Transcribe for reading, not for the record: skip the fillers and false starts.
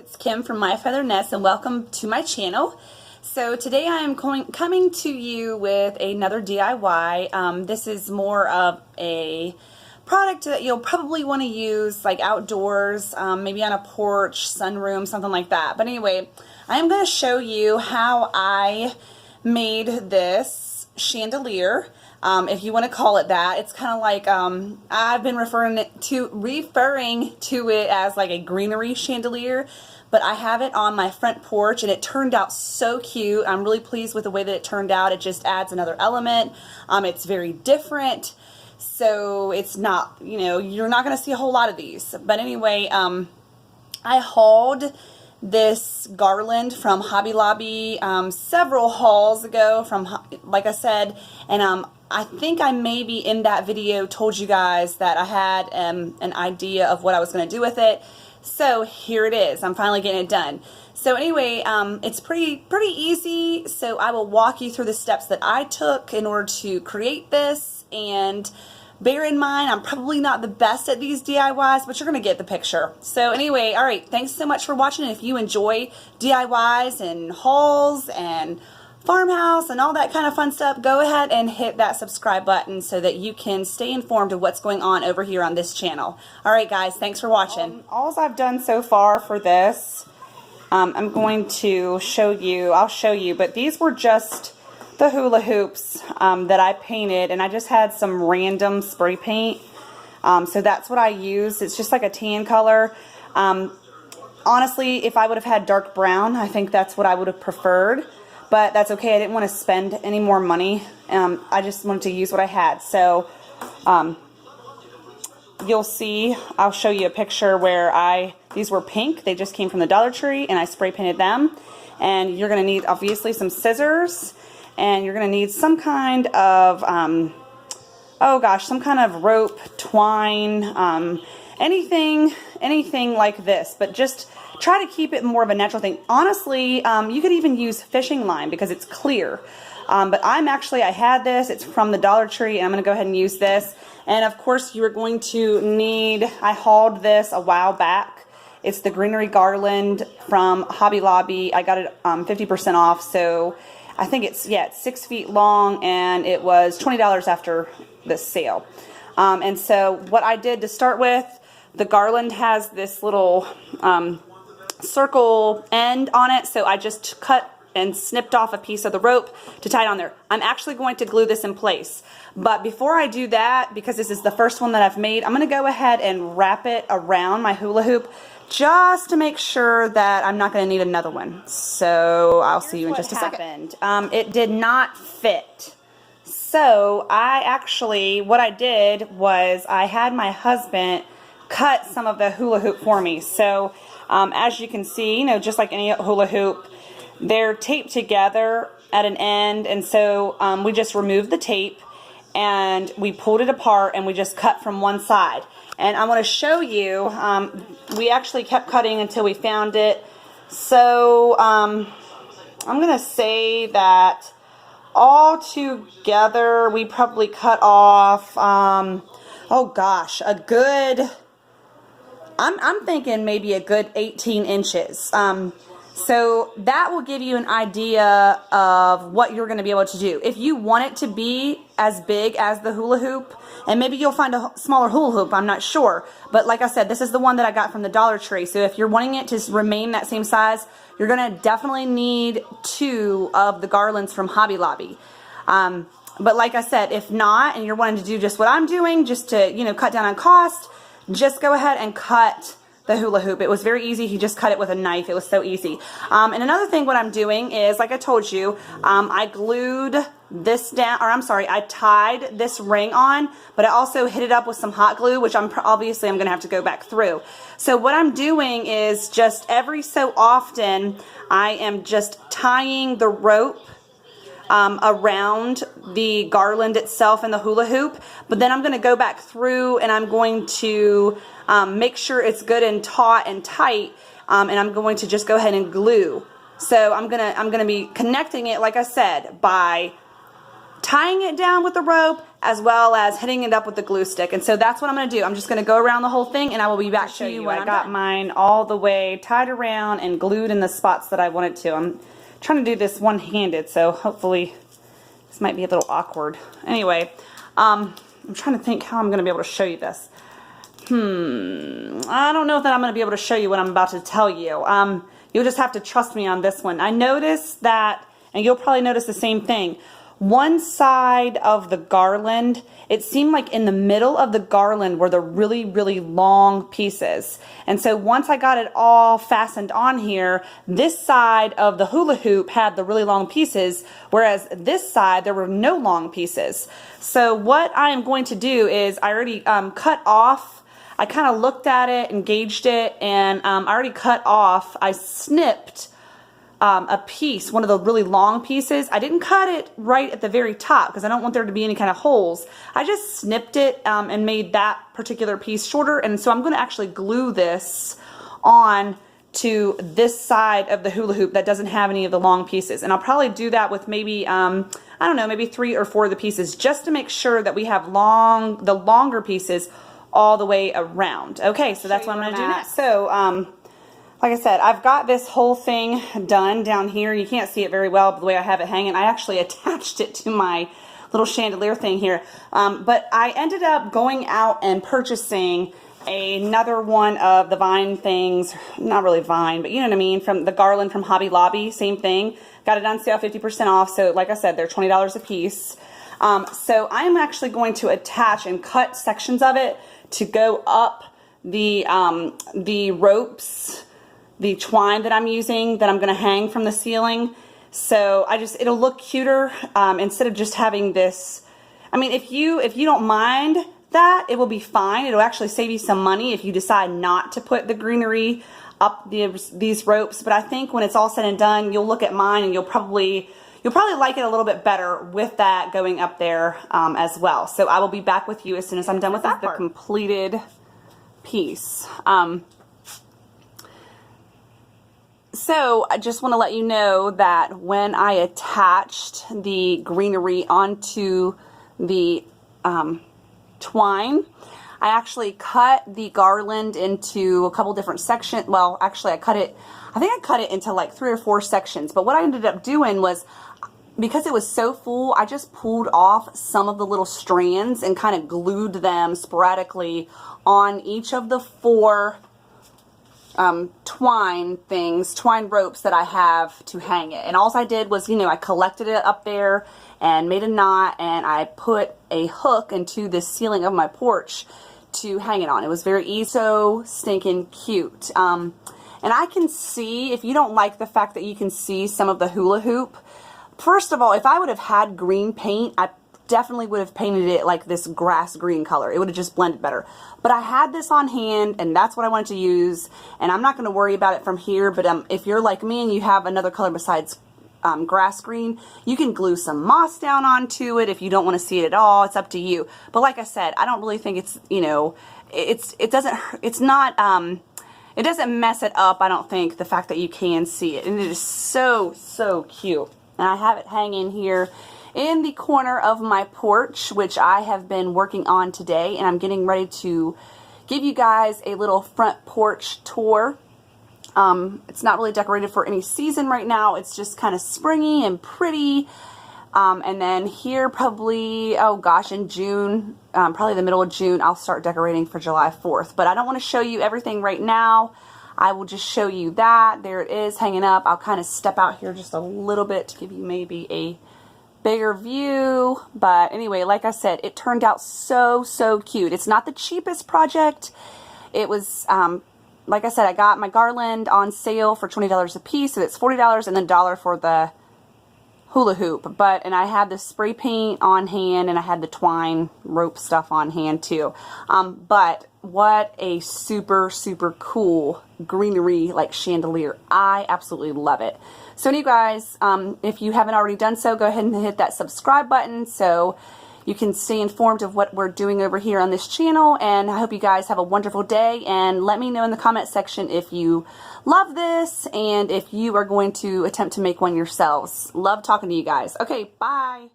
it's Kim from My Feather Nest, and welcome to my channel. So today I am coming to you with another DIY. This is more of a product that you'll probably want to use like outdoors, maybe on a porch, sunroom, something like that. But anyway, I am going to show you how I made this chandelier. If you want to call it that. It's kind of like, I've been referring to it as like a greenery chandelier, but I have it on my front porch and it turned out so cute. I'm really pleased with the way that it turned out. It just adds another element. It's very different, so it's not, you know, you're not going to see a whole lot of these. But anyway, I hauled this garland from Hobby Lobby several hauls ago, from, like I said, and I think I maybe in that video told you guys that I had an idea of what I was going to do with it. So here it is. I'm finally getting it done. So anyway, it's pretty easy. So I will walk you through the steps that I took in order to create this, and bear in mind, I'm probably not the best at these DIYs, but you're going to get the picture. So anyway, all right, thanks so much for watching. If you enjoy DIYs and hauls and farmhouse and all that kind of fun stuff, go ahead and hit that subscribe button so that you can stay informed of what's going on over here on this channel. All right, guys, thanks for watching. All I've done so far for this, I'm going to show you, I'll show you, but these were just the hula hoops that I painted, and I just had some random spray paint. So that's what I used. It's just like a tan color. Honestly, if I would have had dark brown, I think that's what I would have preferred. But that's okay. I didn't want to spend any more money. I just wanted to use what I had. So you'll see, I'll show you a picture where these were pink. They just came from the Dollar Tree, and I spray painted them. And you're going to need, obviously, some scissors. And you're going to need some kind of, oh gosh, some kind of rope, twine, anything like this. But just try to keep it more of a natural thing. Honestly, you could even use fishing line because it's clear. But I had this. It's from the Dollar Tree, and I'm going to go ahead and use this. And of course, you're going to need, I hauled this a while back. It's the Greenery Garland from Hobby Lobby. I got it 50% off, so I think it's 6 feet long, and it was $20 after this sale. And so what I did to start with, the garland has this little circle end on it, so I just cut and snipped off a piece of the rope to tie it on there. I'm actually going to glue this in place. But before I do that, because this is the first one that I've made, I'm going to go ahead and wrap it around my hula hoop just to make sure that I'm not going to need another one. So I'll see you in just a second. It did not fit. So what I did was I had my husband cut some of the hula hoop for me. So as you can see, you know, just like any hula hoop, they're taped together at an end. And so we just removed the tape and we pulled it apart and we just cut from one side. And I want to show you, we actually kept cutting until we found it. So I'm going to say that all together we probably cut off, oh gosh, a good, I'm thinking maybe a good 18 inches. So that will give you an idea of what you're going to be able to do. If you want it to be as big as the hula hoop, and maybe you'll find a smaller hula hoop, I'm not sure. But like I said, this is the one that I got from the Dollar Tree. So if you're wanting it to remain that same size, you're going to definitely need 2 of the garlands from Hobby Lobby. But like I said, if not, and you're wanting to do just what I'm doing, just to, you know, cut down on cost, just go ahead and cut the hula hoop. It was very easy. He just cut it with a knife. It was so easy. And another thing what I'm doing is, like I told you, I glued this down, or I'm sorry, I tied this ring on, but I also hit it up with some hot glue, which obviously I'm going to have to go back through. So what I'm doing is just every so often, I am just tying the rope around the garland itself and the hula hoop, but then I'm going to go back through and I'm going to make sure it's good and taut and tight, and I'm going to just go ahead and glue. So I'm gonna be connecting it, like I said, by tying it down with the rope as well as hitting it up with the glue stick. And so that's what I'm going to do. I'm just going to go around the whole thing and I will be back to you when I got mine all the way tied around and glued in the spots that I wanted to. I'm trying to do this one-handed, so hopefully this might be a little awkward. Anyway, I'm trying to think how I'm going to be able to show you this. I don't know that I'm going to be able to show you what I'm about to tell you. You'll just have to trust me on this one. I noticed that, and you'll probably notice the same thing, one side of the garland, it seemed like in the middle of the garland were the really, really long pieces. And so once I got it all fastened on here, this side of the hula hoop had the really long pieces, whereas this side, there were no long pieces. So what I am going to do is I already cut off, I kind of looked at it and gauged it, and I already cut off, I snipped a piece, one of the really long pieces. I didn't cut it right at the very top because I don't want there to be any kind of holes. I just snipped it and made that particular piece shorter, and so I'm going to actually glue this on to this side of the hula hoop that doesn't have any of the long pieces. And I'll probably do that with maybe, I don't know, maybe 3 or 4 of the pieces just to make sure that we have the longer pieces all the way around. Okay, so that's what I'm going to do next. So, like I said, I've got this whole thing done down here. You can't see it very well but the way I have it hanging. I actually attached it to my little chandelier thing here. But I ended up going out and purchasing another one of the vine things. Not really vine, but you know what I mean. From the garland from Hobby Lobby. Same thing. Got it on sale, 50% off. So like I said, they're $20 a piece. So I'm actually going to attach and cut sections of it to go up the ropes, the twine that I'm using that I'm going to hang from the ceiling. So it'll look cuter instead of just having this. I mean, if you don't mind that, it will be fine. It'll actually save you some money if you decide not to put the greenery up these ropes. But I think when it's all said and done, you'll look at mine and you'll probably like it a little bit better with that going up there as well. So I will be back with you as soon as I'm done with that part. The completed piece. So I just want to let you know that when I attached the greenery onto the twine, I actually cut the garland into a couple different sections. Well, actually I think I cut it into like 3 or 4 sections. But what I ended up doing was, because it was so full, I just pulled off some of the little strands and kind of glued them sporadically on each of the 4 twine ropes that I have to hang it. And all I did was, I collected it up there and made a knot, and I put a hook into the ceiling of my porch to hang it on. It was very easy, so stinking cute. And I can see, if you don't like the fact that you can see some of the hula hoop, first of all, if I would have had green paint, I definitely would have painted it like this grass green color. It would have just blended better. But I had this on hand, and that's what I wanted to use, and I'm not going to worry about it from here. But if you're like me and you have another color besides grass green, you can glue some moss down onto it if you don't want to see it at all. It's up to you. But like I said, I don't really think it's, it doesn't mess it up, I don't think, the fact that you can see it. And it is so, so cute. And I have it hanging here in the corner of my porch, which I have been working on today, and I'm getting ready to give you guys a little front porch tour. It's not really decorated for any season right now. It's just kind of springy and pretty. And then here probably, oh gosh, in June, probably the middle of June, I'll start decorating for July 4th. But I don't want to show you everything right now. I will just show you that. There it is hanging up. I'll kind of step out here just a little bit to give you maybe a bigger view. But anyway, like I said, it turned out so, so cute. It's not the cheapest project. It was, like I said, I got my garland on sale for $20 a piece, so it's $40 and then $1 for the hula hoop. And I had the spray paint on hand, and I had the twine rope stuff on hand too. But what a super, super cool greenery like chandelier. I absolutely love it. So anyway, guys, if you haven't already done so, go ahead and hit that subscribe button so you can stay informed of what we're doing over here on this channel. And I hope you guys have a wonderful day, and let me know in the comment section if you love this and if you are going to attempt to make one yourselves. Love talking to you guys. Okay, bye.